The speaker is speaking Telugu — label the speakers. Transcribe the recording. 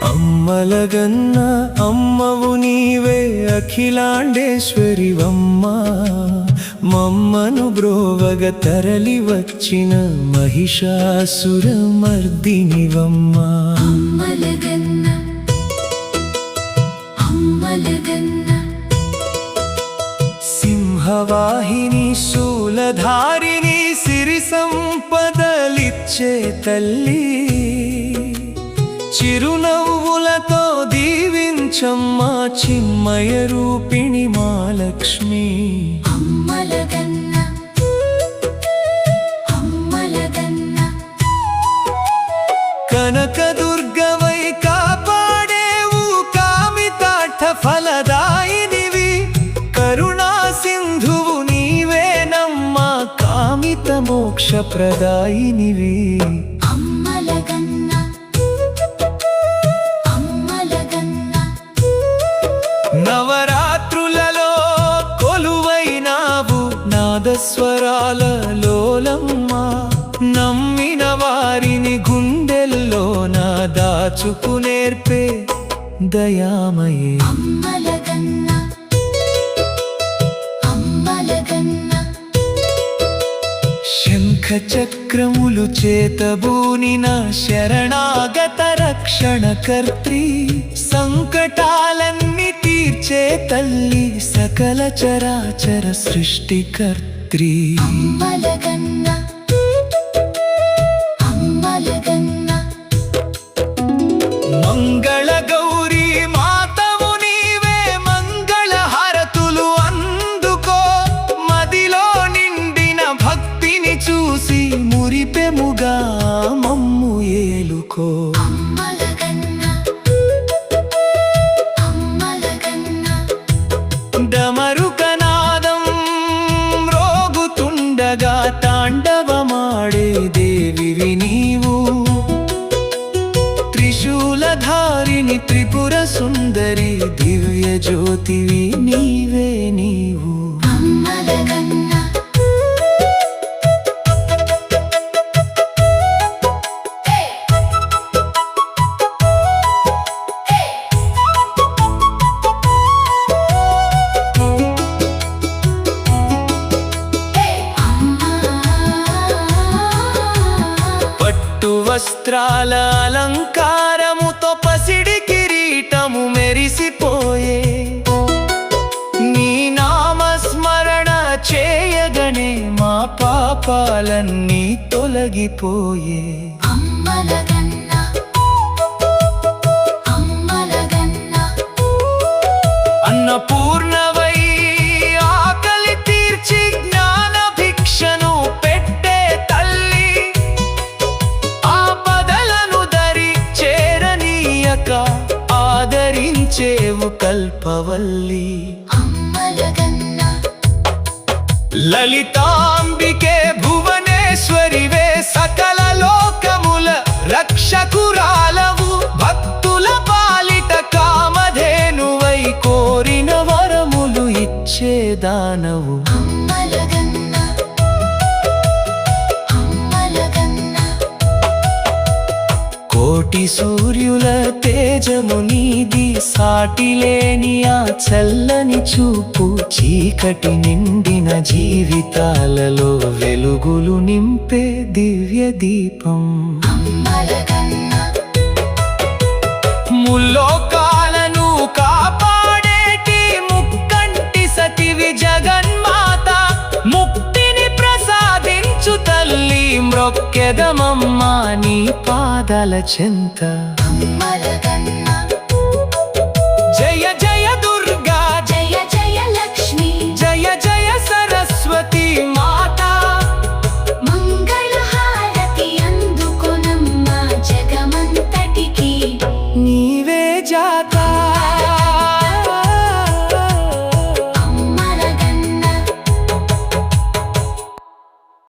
Speaker 1: అమ్మలగన్న అమ్మవు నీవే అఖిలాండేశ్వరివమ్మ మమ్మను బ్రోవగ తరలి వచ్చిన మహిషాసురమర్దినివమ్మ సింహవాహిని శూలధారిణి సిరి సంపదలిచ్చే తల్లి చిరునవ్వులతో దీవించమ్మా చిన్మయ రూపిణి మా లక్ష్మి కనకదుర్గవై కాపాడేవు కామితార్థ ఫలదాయినివి కరుణా సింధువు నీవేనమ్మా కామిత మోక్ష ప్రదాయినివి నవరాత్రులలో కొలువైనావు నాదస్వరాల లోలమ్మ నమ్మిన వారిని గుండెల్లో నా దాచుకునేర్పే దయామయే శంఖ చక్రములు చేతబూనిన శరణాగత రక్షణకర్త్రి సంకటాలన్నీ తీర్చే తల్లి సకల చరాచర సృష్టికర్త్రి మంగళ గౌరీ మాతవు నీవే మంగళ హారతులు అందుకో మదిలో నిండిన భక్తిని చూసి మురిపెముగా మమ్ము ఏలుకో డమరుకనాదం మ్రోగుతుండగా తాండవమాడే దేవివి నీవు త్రిశూలధారిణి త్రిపుర సుందరి దివ్య జ్యోతివి నీవే నీవు వస్త్రాల అలంకారముతో పసిడి కిరీటము మెరిసిపోయే నీ నామస్మరణ చేయగనే మా పాపాలన్నీ తొలగిపోయే అన్నపూర్ణవై ఆకలి తీర్చి జ్ఞాన భిక్షను పెట్టే తల్లి ఆపదలను దరి చేరనీయక ఆదరించేవు కల్పవల్లి లలితాంబికే భువనేశ్వరివే సకల లోకముల రక్షకురాలవు భక్తుల పాలిట కామధేనువై కోరిన వరములు ఇచ్చే దానవు కోటి సూర్యుల తేజము నీది సాటిలేని ఆ చల్లని చూపు చీకటి నిండిన జీవితాలలో వెలుగులు నింపే దివ్య దీపం ముల్లోకాలను కాపాడేటి ముక్కంటి సతివి జగన్మాత ముక్తిని ప్రసాదించు తల్లి మ్రొక్కెదమమ్మా నీ పాదాల చెంత జయ జయ దుర్గా
Speaker 2: జయ జయ లక్ష్మి
Speaker 1: జయ జయ సరస్వతి మాత
Speaker 2: మంగళహారతి అందుకొనమ్మా జగమంతటికి
Speaker 1: నీవే జాతా